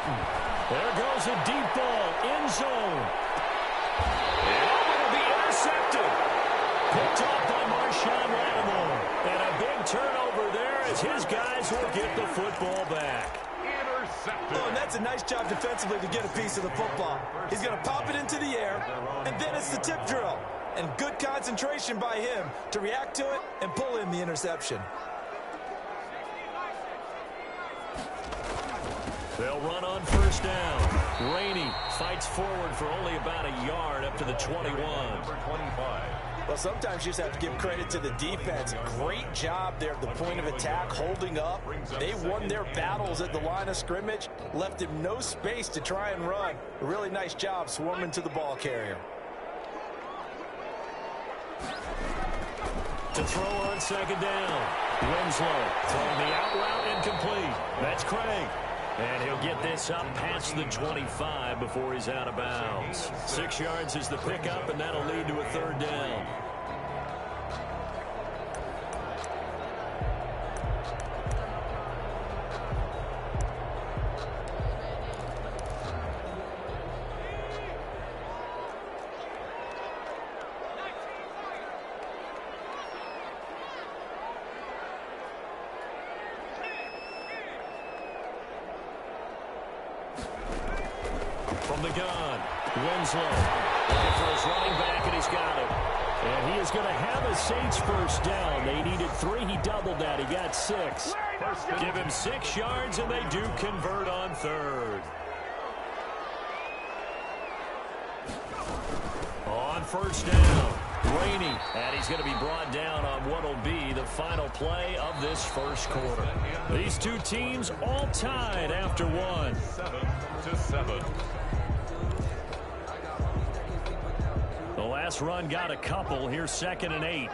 Burton. There goes a deep ball, end zone. And it'll be intercepted. Picked off by Marshawn Lattimore. And a big turnover there as his guys will get the football back. Oh, and that's a nice job defensively to get a piece of the football. He's going to pop it into the air, and then it's the tip drill. And good concentration by him to react to it and pull in the interception. They'll run on first down. Rainey fights forward for only about a yard up to the 21. Well, sometimes you just have to give credit to the defense. Great job there at the point of attack, holding up. They won their battles at the line of scrimmage, left him no space to try and run. A really nice job swarming to the ball carrier. To throw on second down. Winslow throwing the out route incomplete. That's Craig. And he'll get this up past the 25 before he's out of bounds. 6 yards is the pickup, and that'll lead to a third down. From the gun, Winslow looking for his running back, and he's got it. And he is going to have a Saints first down. They needed 3. He doubled that. He got 6. Give him 6 yards, and they do convert on third. On first down, Rainey. And he's going to be brought down on what will be the final play of this first quarter. These two teams all tied after one. 7-7. The last run got a couple. Here's 2nd and 8.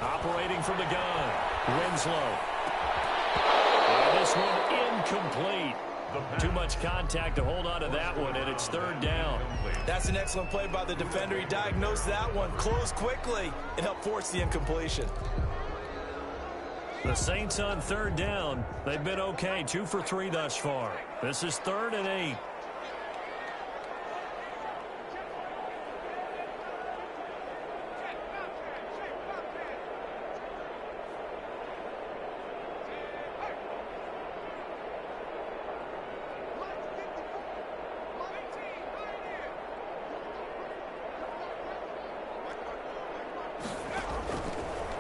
Operating from the gun, Winslow. And this one incomplete. Too much contact to hold on to that one, and it's third down. That's an excellent play by the defender. He diagnosed that one, closed quickly, and helped force the incompletion. The Saints on third down. They've been okay, 2 for 3 thus far. This is 3rd and 8.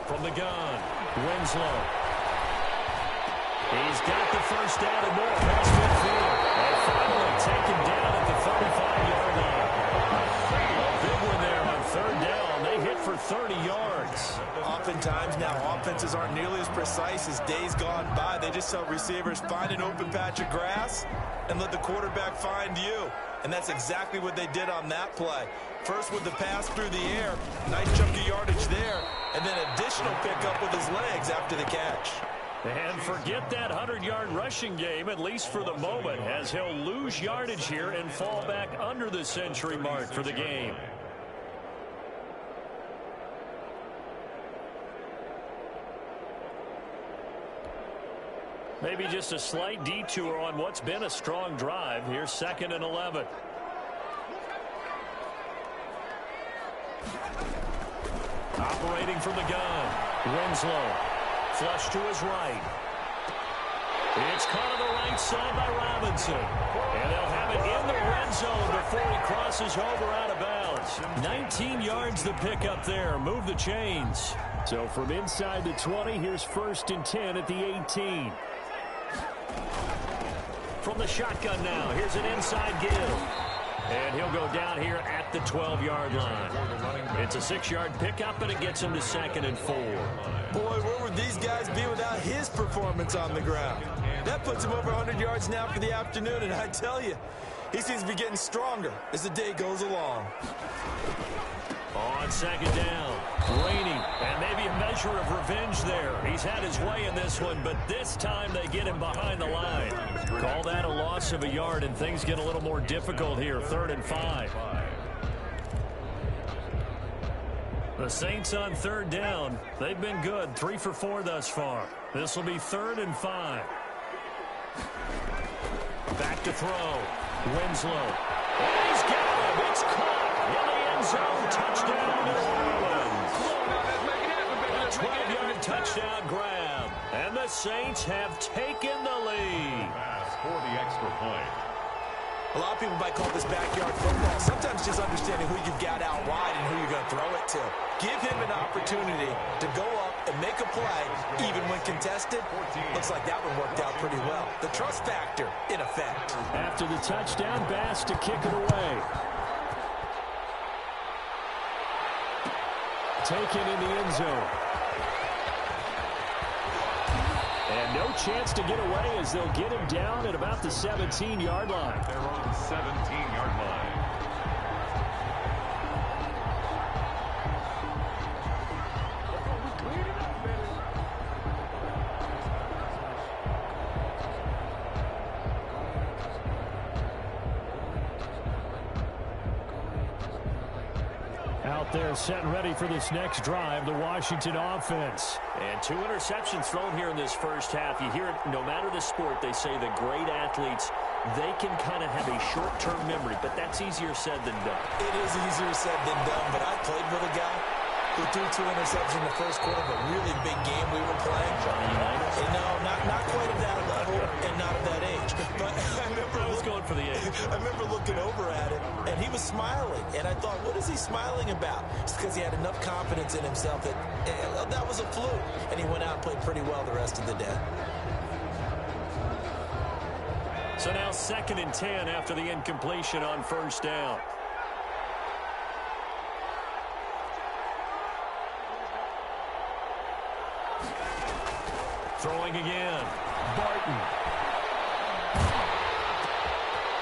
From the gun, Winslow. He's got the first down and more past midfield. And finally taken down at the 35-yard line. A big one there on third down. They hit for 30 yards. Oftentimes now offenses aren't nearly as precise as days gone by. They just help receivers find an open patch of grass and let the quarterback find you. And that's exactly what they did on that play. First with the pass through the air, nice chunk of yardage there, and then additional pickup with his legs after the catch. And forget that 100-yard rushing game, at least for the moment, as he'll lose yardage here and fall back under the century mark for the game. Maybe just a slight detour on what's been a strong drive. Here's 2nd and 11. Operating from the gun, Winslow. Flush to his right. It's caught on the right side by Robinson. And they'll have it in the red zone before he crosses over out of bounds. 19 yards the pickup there. Move the chains. So from inside the 20, here's 1st and 10 at the 18. From the shotgun now, here's an inside give. And he'll go down here at the 12-yard line. It's a 6-yard pickup, and it gets him to 2nd and 4. Boy, where would these guys be without his performance on the ground? That puts him over 100 yards now for the afternoon, and I tell you, he seems to be getting stronger as the day goes along. On 2nd down, Rainey, and maybe a measure of revenge there. He's had his way in this one, but this time they get him behind the line. Call that a loss of a yard, and things get a little more difficult here. 3rd and 5. The Saints on 3rd down. They've been good. 3 for 4 thus far. This will be 3rd and 5. Back to throw. Winslow. And he's got him. It's caught in the end zone. Touchdown, New Orleans. A 12-yard touchdown grab. And the Saints have taken the lead. Pass for the extra point. A lot of people might call this backyard football. Sometimes just understanding who you've got out wide and who you're going to throw it to. Give him an opportunity to go up and make a play, even when contested. Looks like that one worked out pretty well. The trust factor, in effect. After the touchdown, Bass to kick it away. Taken in the end zone. And no chance to get away as they'll get him down at about the 17-yard line. They're on the 17-yard line. Out there set and ready for this next drive, the Washington offense. And 2 interceptions thrown here in this first half. You hear it, no matter the sport, they say the great athletes, they can kind of have a short-term memory, but that's easier said than done. It is easier said than done, but I played with a guy who threw 2 interceptions in the first quarter of a really big game we were playing. And no, not quite at that level and not at that age. But I was going for the age. I remember looking over at him, and he was smiling. And I thought, what is he smiling about? It's because he had enough confidence in himself that that was a fluke. And he went out and played pretty well the rest of the day. So now 2nd and 10 after the incompletion on 1st down. Throwing again. Barton.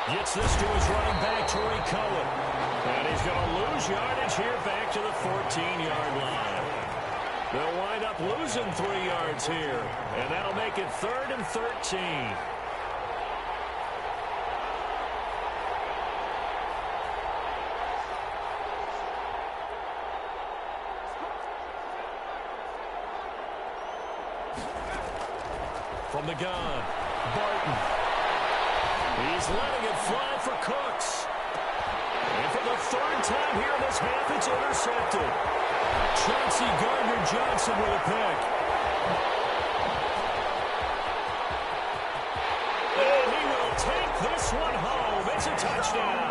Gets this to his running back, Torrey Cohen. And he's going to lose yardage here back to the 14-yard line. They'll wind up losing 3 yards here. And that'll make it 3rd and 13. From the gun, Barton. He's letting it fly for Cooks. And for the 3rd time here in this half, it's intercepted. Chauncey Gardner-Johnson with a pick. And he will take this one home. It's a touchdown.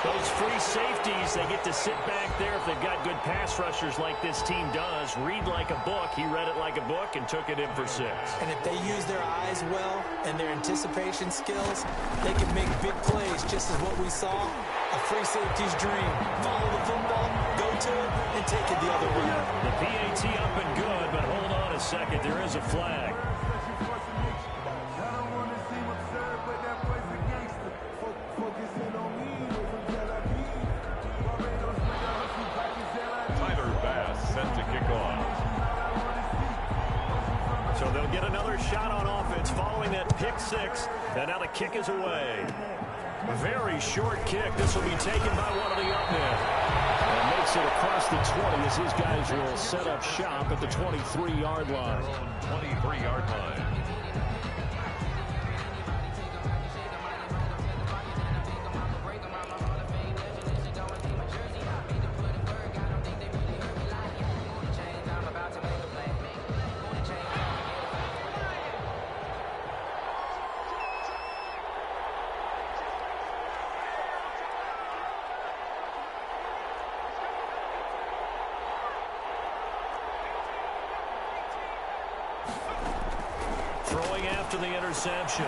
Those free safeties, they get to sit back there if they've got good pass rushers like this team does. Read like a book. He read it like a book and took it in for 6. And if they use their eyes well and their anticipation skills, they can make big plays, just as what we saw. A free safety's dream. Follow the football, go to it, and take it the other way. The PAT up and good, but hold on a second. There is a flag. So they'll get another shot on offense following that pick 6. And now the kick is away. Very short kick. This will be taken by one of the up men. And makes it across the 20 as his guys will set up shop at the 23-yard line. 23-yard line. Throwing after the interception.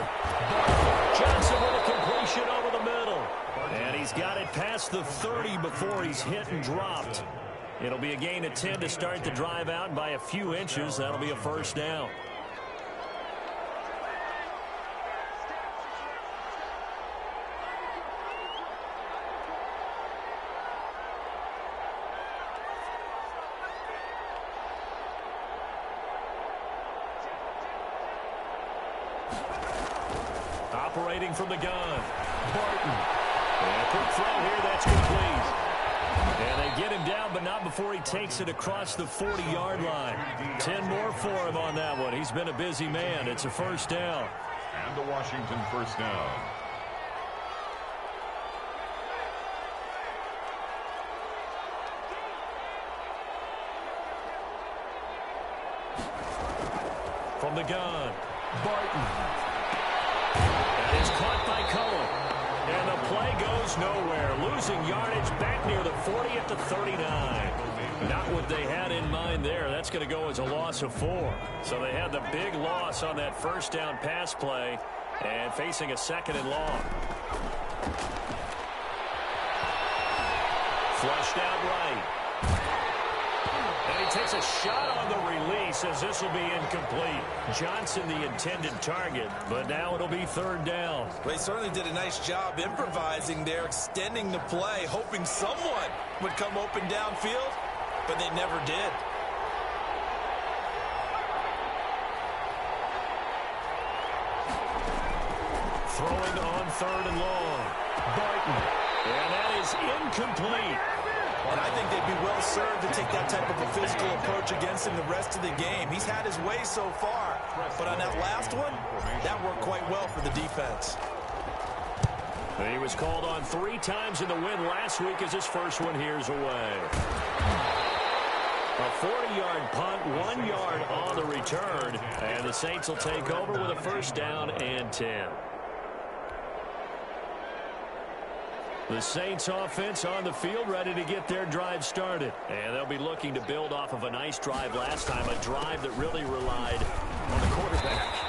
Johnson with a completion over the middle. And he's got it past the 30 before he's hit and dropped. It'll be a gain of 10 to start the drive out by a few inches. That'll be a 1st down. Operating from the gun, Barton. And a quick throw here, that's complete. And they get him down, but not before he takes it across the 40-yard line. 10 more for him on that one. He's been a busy man. It's a first down. And the Washington first down. From the gun, Barton. And it's caught by Cullen. And the play goes nowhere. Losing yardage back near the 40 at the 39. Not what they had in mind there. That's going to go as a loss of 4. So they had the big loss on that first down pass play and facing a second and long. Flushed out right. And he takes a shot on the release as this will be incomplete. Johnson the intended target, but now it'll be third down. Well, he certainly did a nice job improvising there, extending the play, hoping someone would come open downfield, but they never did. Throwing on third and long. Barton. And that is incomplete. And I think they'd be well served to take that type of a physical approach against him the rest of the game. He's had his way so far, but on that last one, that worked quite well for the defense. He was called on 3 times in the win last week as his first one here's away. A 40-yard punt, 1 yard on the return, and the Saints will take over with a first down and 10. The Saints offense on the field ready to get their drive started. And they'll be looking to build off of a nice drive last time, a drive that really relied on the quarterback.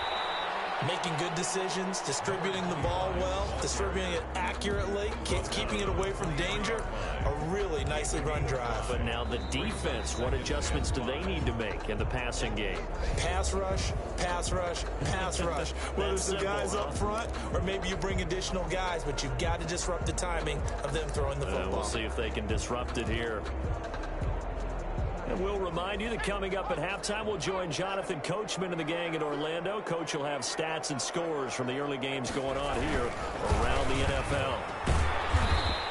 Making good decisions, distributing the ball well, distributing it accurately, keeping it away from danger. A really nicely run drive. But now the defense, what adjustments do they need to make in the passing game? Pass rush, pass rush, pass rush. Whether it's the guys up front or maybe you bring additional guys, but you've got to disrupt the timing of them throwing the football. We'll see if they can disrupt it here. And we'll remind you that coming up at halftime, we'll join Jonathan Coachman and the gang in Orlando. Coach will have stats and scores from the early games going on here around the NFL.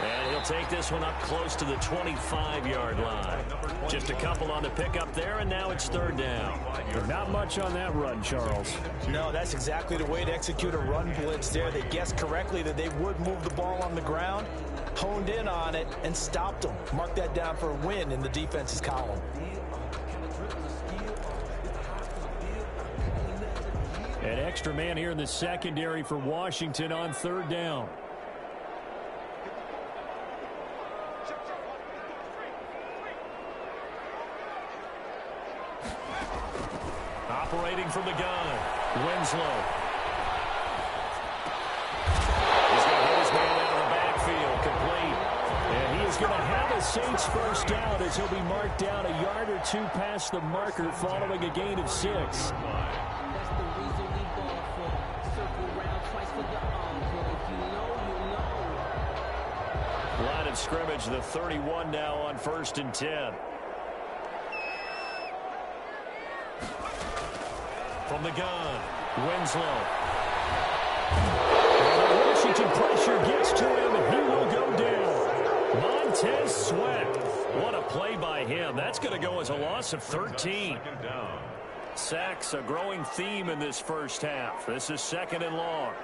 And he'll take this one up close to the 25-yard line. Just a couple on the pickup there, and now it's third down. Not much on that run, Charles. No, that's exactly the way to execute a run blitz there. They guessed correctly that they would move the ball on the ground, honed in on it, and stopped them. Mark that down for a win in the defense's column. An extra man here in the secondary for Washington on third down. Operating from the gun, Winslow. He's going to hit his man out of the backfield, complete. And he is going to have a Saints first down as he'll be marked down a yard or 2 past the marker following a gain of 6. Line of scrimmage, the 31 now on 1st and 10. From the gun, Winslow. And the Washington pressure gets to him, and he will go down. Montez Sweat. What a play by him. That's going to go as a loss of 13. Sacks, a growing theme in this first half. This is second and long.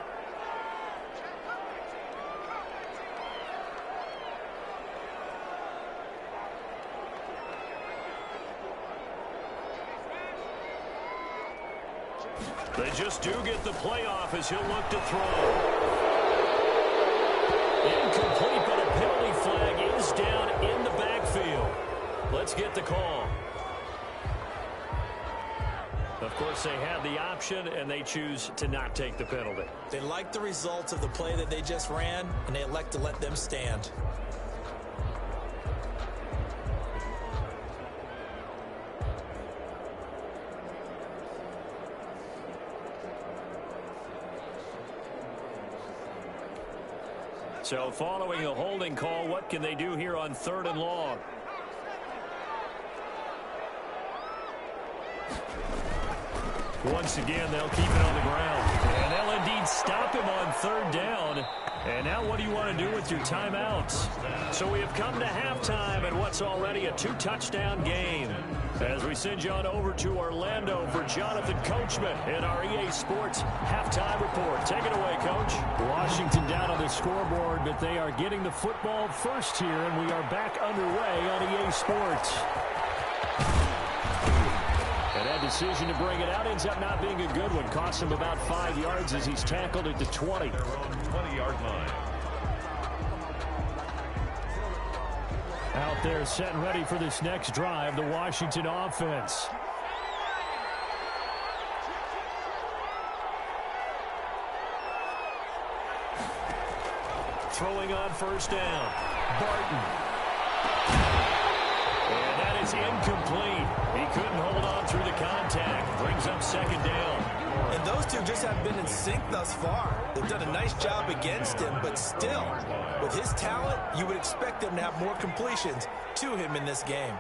They just do get the play off as he'll look to throw. Incomplete, but a penalty flag is down in the backfield. Let's get the call. Of course, they have the option, and they choose to not take the penalty. They like the results of the play that they just ran, and they elect to let them stand. So following a holding call, what can they do here on third and long? Once again, they'll keep it on the ground. And they'll indeed stop him on with your timeouts. So we have come to halftime in what's already a 2-touchdown game. As we send you on over to Orlando for Jonathan Coachman in our EA Sports halftime report. Take it away, Coach. Washington down on the scoreboard, but they are getting the football first here, and we are back underway on EA Sports. And that decision to bring it out ends up not being a good one. Costs him about 5 yards as he's tackled at the 20. Their own 20-yard line. Out there set and ready for this next drive, the Washington offense. Throwing on first down. Barton. And that is incomplete. He couldn't hold on through the contact. Brings up second down. And those two just haven't been in sync thus far. They've done a nice job against him, but still, with his talent, you would expect them to have more completions to him in this game.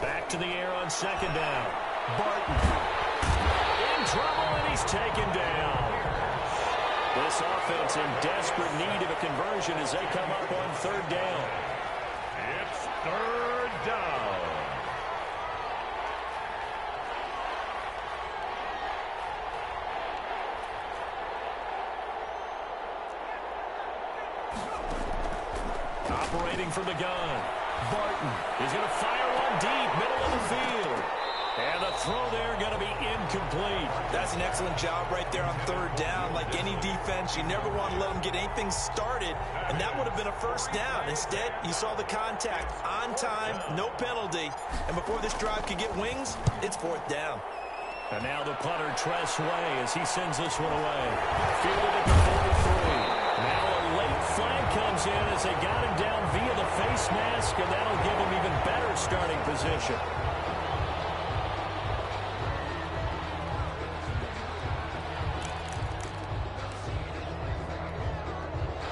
Back to the air on second down. Barton in trouble, and he's taken down. This offense in desperate need of a conversion as they come up on third down. It's third down. Operating from the gun. Barton is going to fire one deep, middle of the field. And the throw there going to be incomplete. That's an excellent job right there on third down. Like any defense, you never want to let them get anything started, and that would have been a first down. Instead, you saw the contact on time, no penalty, and before this drive could get wings, it's fourth down. And now the punter Tress Way as he sends this one away. Fielded at the 43. Now a late flag comes in as they got him down via the face mask, and that'll give him even better starting position.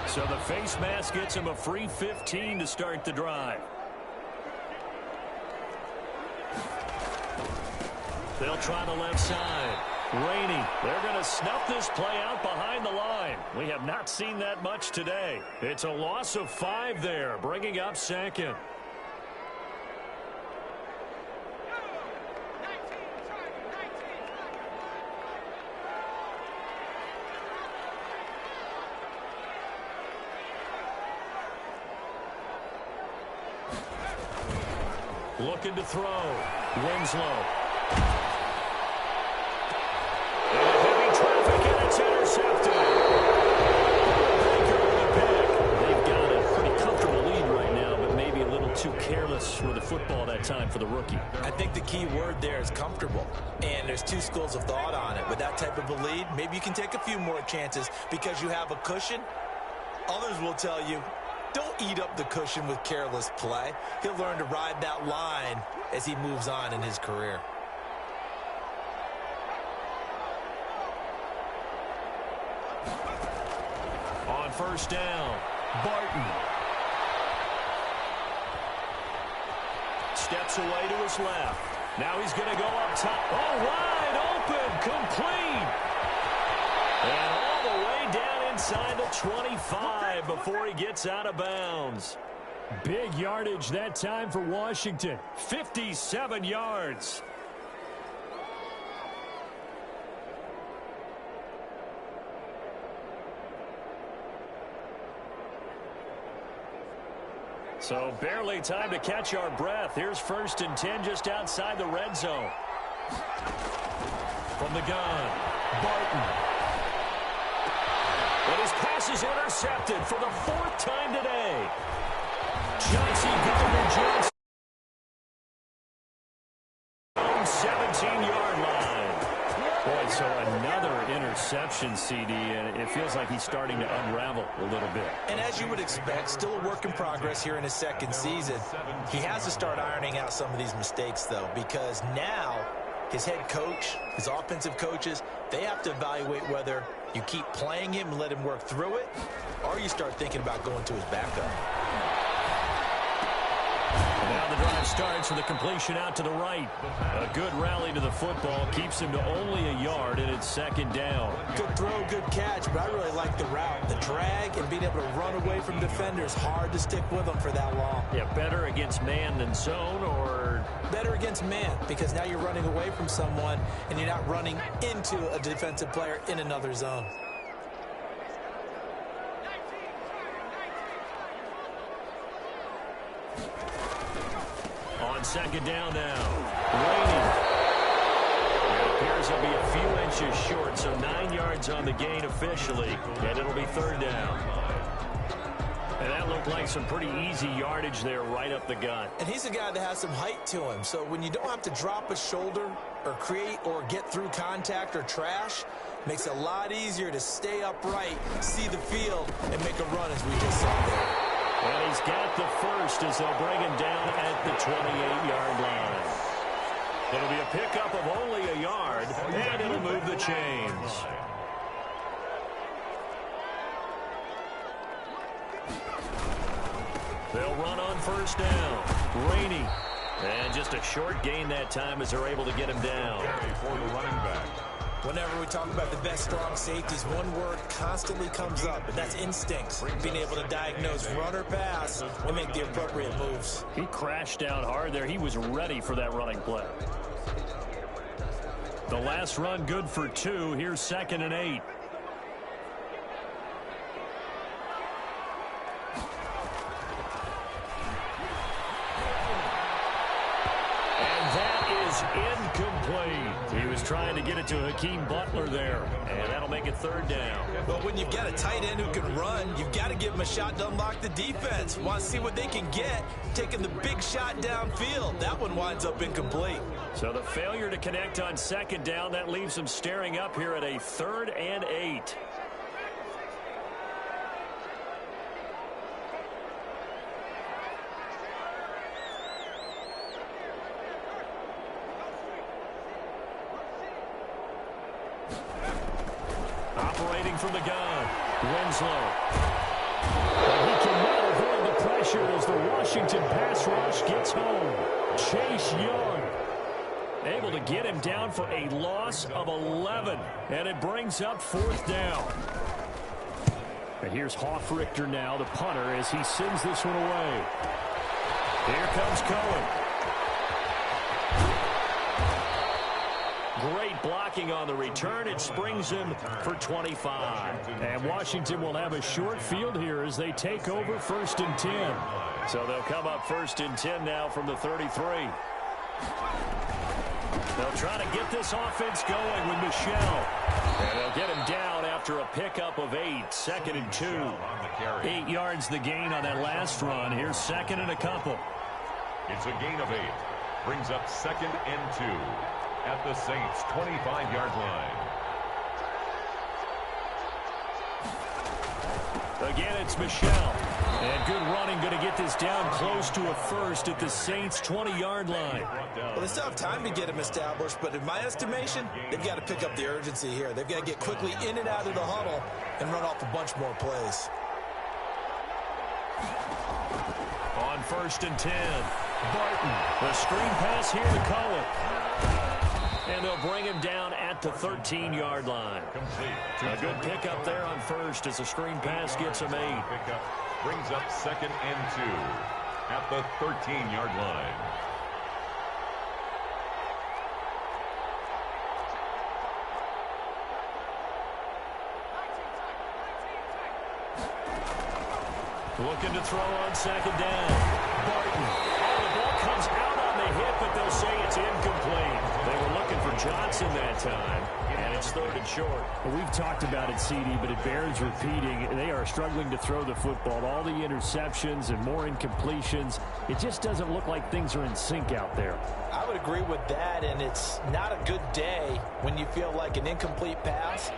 So the face mask gets him a free 15 to start the drive. They'll try the left side. Rainey, they're going to snuff this play out behind the line. We have not seen that much today. It's a loss of 5 there, bringing up second. Looking to throw. Winslow. It's intercepted. Baker with a pick. They've got a pretty comfortable lead right now, but maybe a little too careless with the football that time for the rookie. I think the key word there is comfortable, and there's two schools of thought on it. With that type of a lead, maybe you can take a few more chances because you have a cushion. Others will tell you, don't eat up the cushion with careless play. He'll learn to ride that line as he moves on in his career. On first down, Barton. Steps away to his left. Now he's going to go up top. Oh, wide open, complete. And all the way down inside the 25 before he gets out of bounds. Big yardage that time for Washington. 57 yards. So barely time to catch our breath. Here's 1st and 10 just outside the red zone. From the gun, Barton. But his pass is intercepted for the 4th time today. Johnson, Gardner-Johnson. 17-yard line. Boy, so another interception, CD, and it feels like he's starting to unravel a little bit. And as you would expect, still a work in progress here in his second season. He has to start ironing out some of these mistakes, though, because now his head coach, his offensive coaches, they have to evaluate whether you keep playing him and let him work through it, or you start thinking about going to his backup. Now the drive starts with a completion out to the right. A good rally to the football keeps him to only a yard, and it's second down. Good throw, good catch, but I really like the route. The drag and being able to run away from defenders, hard to stick with them for that long. Yeah, better against man than zone, or? Better against man, because now you're running away from someone, and you're not running into a defensive player in another zone. On second down now, Rainey. It appears he'll be a few inches short, so 9 yards on the gain officially, and it'll be third down. And that looked like some pretty easy yardage there right up the gut. And he's a guy that has some height to him, so when you don't have to drop a shoulder or create or get through contact or trash, makes it a lot easier to stay upright, see the field, and make a run as we just saw there. And he's got the first as they'll bring him down at the 28-yard line. It'll be a pickup of only a yard, and it'll move the chains. They'll run on first down. Rainey. And just a short gain that time as they're able to get him down. For the running back. Whenever we talk about the best strong safeties, one word constantly comes up, and that's instinct. Being able to diagnose run or pass and make the appropriate moves. He crashed down hard there. He was ready for that running play. The last run good for 2. Here's 2nd and 8. Incomplete. He was trying to get it to Hakeem Butler there, and that'll make it third down. Well, when you've got a tight end who can run, you've got to give him a shot to unlock the defense. Want to see what they can get, taking the big shot downfield. That one winds up incomplete. So the failure to connect on second down, that leaves him staring up here at a 3rd and 8. Operating from the gun, Winslow. And he cannot avoid the pressure as the Washington pass rush gets home. Chase Young able to get him down for a loss of 11, and it brings up 4th down. And here's Hoffrichter now, the punter, as he sends this one away. Here comes Cohen. Great blocking on the return. It springs him for 25. And Washington will have a short field here as they take over 1st and 10. So they'll come up 1st and 10 now from the 33. They'll try to get this offense going with Michel. And they'll get him down after a pickup of 8. 2nd and 2. 8 yards the gain on that last run. Here's 2nd and a couple. It's a gain of 8. Brings up 2nd and 2. At the Saints' 25-yard line. Again, it's Michel. And good running, going to get this down close to a first at the Saints' 20-yard line. Well, they still have time to get him established, but in my estimation, they've got to pick up the urgency here. They've got to get quickly in and out of the huddle and run off a bunch more plays. On 1st and 10, Barton. The screen pass here to Cohen. And they'll bring him down at the 13-yard line. A good pickup there on first as the screen pass gets him 8. Pickup brings up 2nd and 2 at the 13-yard line. Looking to throw on 2nd down. Barton. Oh, the ball comes out on the hit, but they'll say it's incomplete. They were looking for Johnson that time, and it's 3rd and short. Well, we've talked about it, CD, but it bears repeating. They are struggling to throw the football. All the interceptions and more incompletions. It just doesn't look like things are in sync out there. I would agree with that, and it's not a good day when you feel like an incomplete pass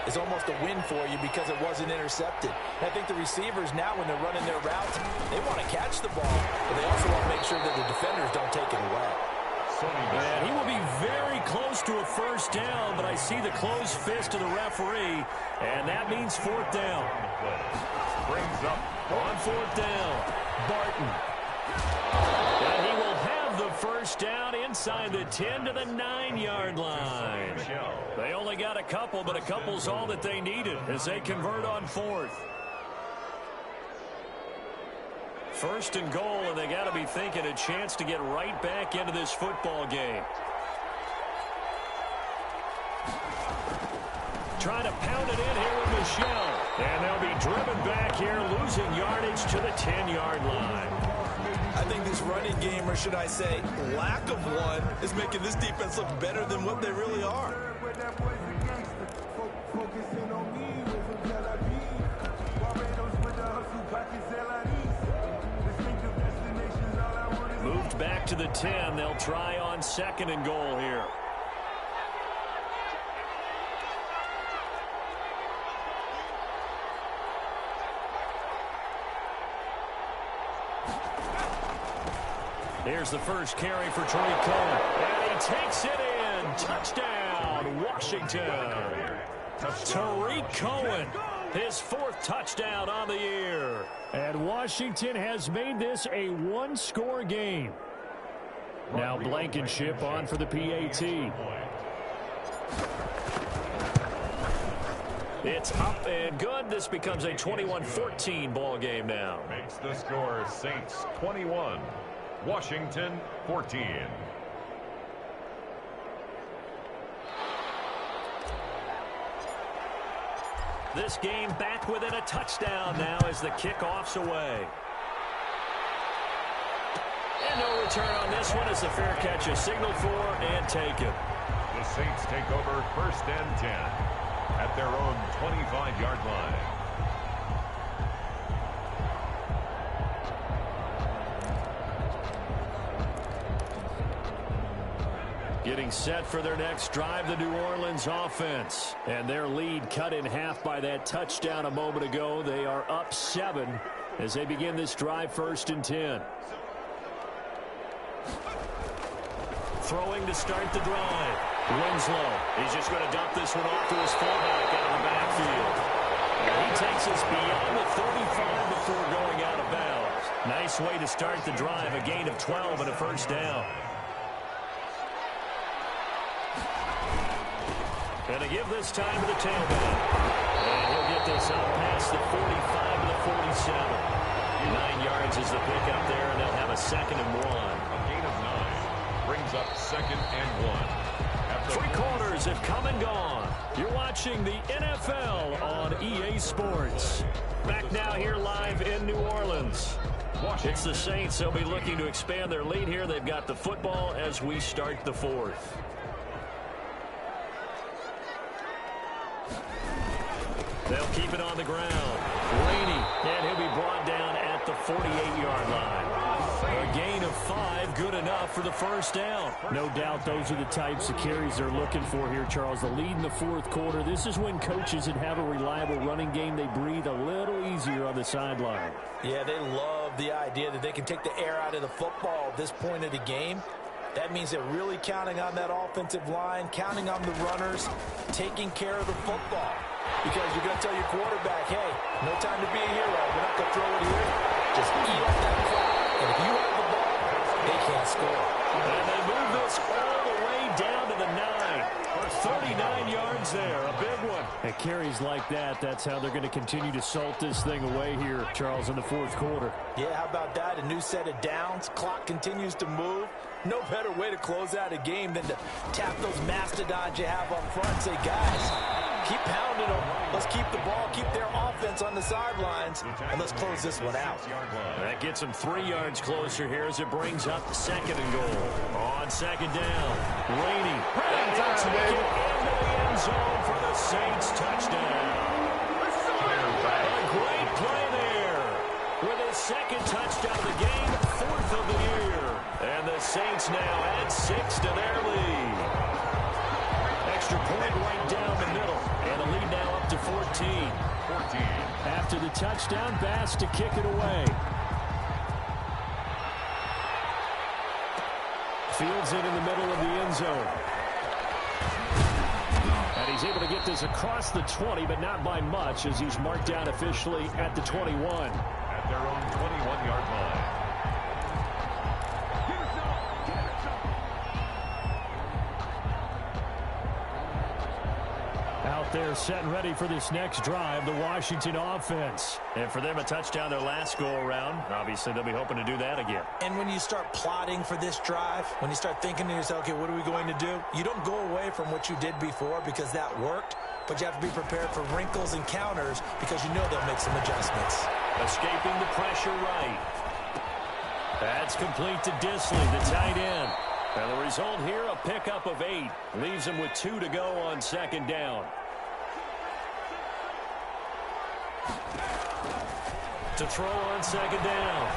is almost a win for you because it wasn't intercepted. And I think the receivers now, when they're running their routes, they want to catch the ball, but they also want to make sure that the defenders don't take it away. And he will be very close to a first down, but I see the closed fist of the referee, and that means fourth down. Brings up on fourth down, Barton. And he will have the first down inside the 10 to the 9-yard line. They only got a couple, but a couple's all that they needed as they convert on fourth. First and goal, and they got to be thinking a chance to get right back into this football game. Trying to pound it in here with Michelle. And they'll be driven back here, losing yardage to the 10-yard line. I think this running game, or should I say lack of one, is making this defense look better than what they really are. Moved back to the 10. They'll try on second and goal here. Here's the first carry for Tariq Cohen. And he takes it in. Touchdown, Washington. Tariq Cohen, his fourth touchdown on the year. And Washington has made this a one-score game. Now Blankenship on for the PAT. It's up and good. This becomes a 21-14 ball game now. Makes the score Saints 21. Washington 14. This game back within a touchdown now as the kickoff's away. And no return on this one as the fair catch is signaled for and taken. The Saints take over first and 10 at their own 25-yard line. Getting set for their next drive, the New Orleans offense. And their lead cut in half by that touchdown a moment ago. They are up 7 as they begin this drive first and 10. Throwing to start the drive. Winslow. He's just going to dump this one off to his fullback out of the backfield. And he takes us beyond the 35 before going out of bounds. Nice way to start the drive. A gain of 12 and a first down. And to give this time to the tailback. And he'll get this up past the 45 to the 47. 9 yards is the pickup there, and they'll have a second and 1. A gain of 9 brings up second and 1. Three quarters have come and gone. You're watching the NFL on EA Sports. Back now here live in New Orleans. It's the Saints. They'll be looking to expand their lead here. They've got the football as we start the fourth. They'll keep it on the ground. Rainey, and he'll be brought down at the 48-yard line. A gain of 5, good enough for the first down. No doubt those are the types of carries they're looking for here, Charles. The lead in the fourth quarter. This is when coaches that have a reliable running game, they breathe a little easier on the sideline. Yeah, they love the idea that they can take the air out of the football at this point of the game. That means they're really counting on that offensive line, counting on the runners, taking care of the football. Because you're going to tell your quarterback, hey, no time to be a hero. We're not going to throw it here. Just eat up that clock. And if you have the ball, they can't score. And they move this all the way down to the 9. 39 yards there, a big one. And carries like that, that's how they're going to continue to salt this thing away here, Charles, in the fourth quarter. Yeah, how about that? A new set of downs. Clock continues to move. No better way to close out a game than to tap those mastodons you have up front and say, guys, keep pounding them. Let's keep the ball, keep their offense on the sidelines, and let's close this one out. That gets them 3 yards closer here as it brings up second and goal. On second down, Rainey. And they'll take it into the end zone for the Saints touchdown. A great play there with his second touchdown of the game, 4th of the year. And the Saints now add 6 to their lead. Extra point right down the middle. And the lead now up to 14. After the touchdown, Bass to kick it away. Fields it in the middle of the end zone. And he's able to get this across the 20, but not by much, as he's marked down officially at the 21. At their own 21-yard line. Out there set and ready for this next drive, the Washington offense. And for them, a touchdown their last go-around. Obviously, they'll be hoping to do that again. And when you start plotting for this drive, when you start thinking to yourself, okay, what are we going to do? You don't go away from what you did before because that worked, but you have to be prepared for wrinkles and counters because you know they'll make some adjustments. Escaping the pressure right. That's complete to Disley, the tight end. And the result here, a pickup of 8. Leaves him with 2 to go on second down. To throw on second down.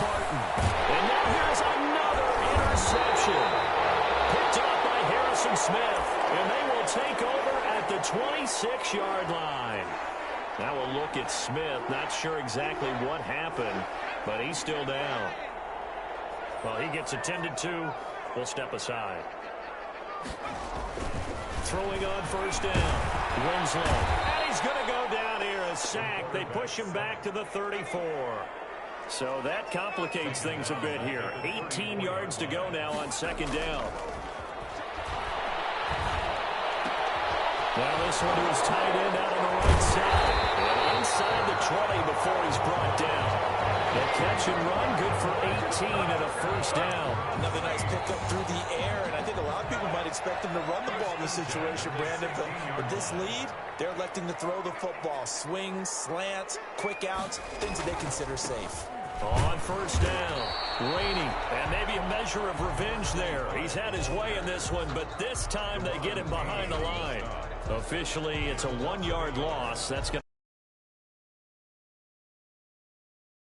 Barton. And now here's another interception. Picked up by Harrison Smith. And they will take over at the 26-yard line. Now we'll look at Smith. Not sure exactly what happened, but he's still down. Well, he gets attended to. We'll step aside. Throwing on first down. Winslow. And he's going to go down here. A sack. They push him back to the 34. So that complicates things a bit here. 18 yards to go now on second down. Now this one to his tight end out on the right side. And inside the 20 before he's brought down. The catch and run, good for 18 and a first down. Another nice pickup through the air, and I think a lot of people might expect them to run the ball in this situation, Brandon, but with this lead, they're electing to throw the football. Swings, slants, quick outs, things that they consider safe. On first down, Rainey, and maybe a measure of revenge there. He's had his way in this one, but this time they get him behind the line. Officially, it's a 1-yard loss. That's going to